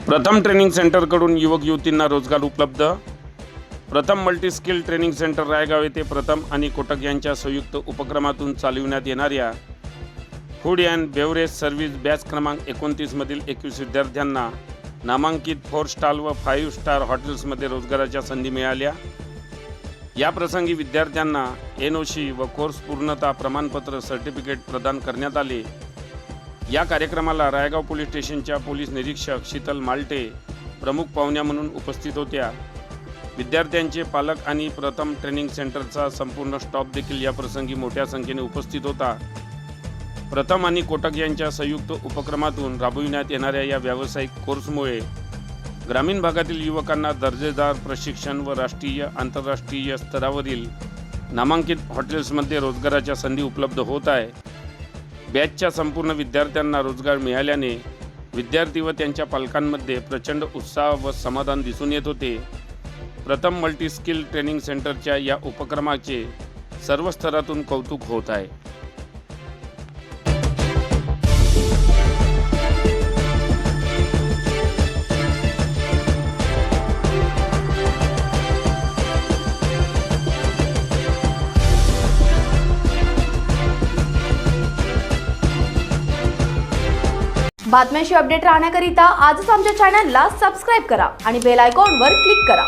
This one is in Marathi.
प्रथम ट्रेनिंग सेंटरकडून युवक युवतींना रोजगार उपलब्ध। प्रथम multi skill training centre Raigaon येथे प्रथम आणि कोटक यांच्या संयुक्त उपक्रमातून चालविण्यात येणाऱ्या food and beverage service batch क्रमांक 29 मधील 21 विद्यार्थ्यांना नामांकित 4 स्टार व 5 स्टार हॉटेल्समध्ये रोजगाराच्या संधी मिळाल्या। या प्रसंगी विद्यार्थ्यांना NOC व कोर्स पूर्णता प्रमाणपत्र सर्टिफिकेट प्रदान करण्यात आले। या कार्यक्रमाला रायगाव पोलीस स्टेशनच्या पोलीस निरीक्षक शीतल माल्टे प्रमुख पाहुण्या म्हणून उपस्थित होत्या। विद्यार्थ्यांचे पालक आणि प्रथम ट्रेनिंग सेंटरचा संपूर्ण स्टाफ देखील या प्रसंगी मोठ्या संख्येने उपस्थित होता। प्रथम आणि कोटक यांच्या संयुक्त उपक्रमातून राबविण्यात येणाऱ्या या व्यावसायिक कोर्समुळे ग्रामीण भागातील युवकांना दर्जेदार प्रशिक्षण व राष्ट्रीय आंतरराष्ट्रीय स्तरावरील नामांकित हॉटेल्समध्ये रोजगाराच्या संधी उपलब्ध होत आहे। बॅचच्या संपूर्ण विद्यार्थ्यांना रोजगार मिळाल्याने विद्यार्थी व त्यांच्या पालकांमध्ये प्रचंड उत्साह व समाधान दिसून येत होते। प्रथम मल्टी स्किल ट्रेनिंग सेंटरच्या या उपक्रमाचे सर्व स्तरातून कौतुक होत आहे। बातम्यांशी अपडेट राहण्याकरिता आजच आमच्या चॅनलला सबस्क्राइब करा आणि बेल आयकॉनवर क्लिक करा।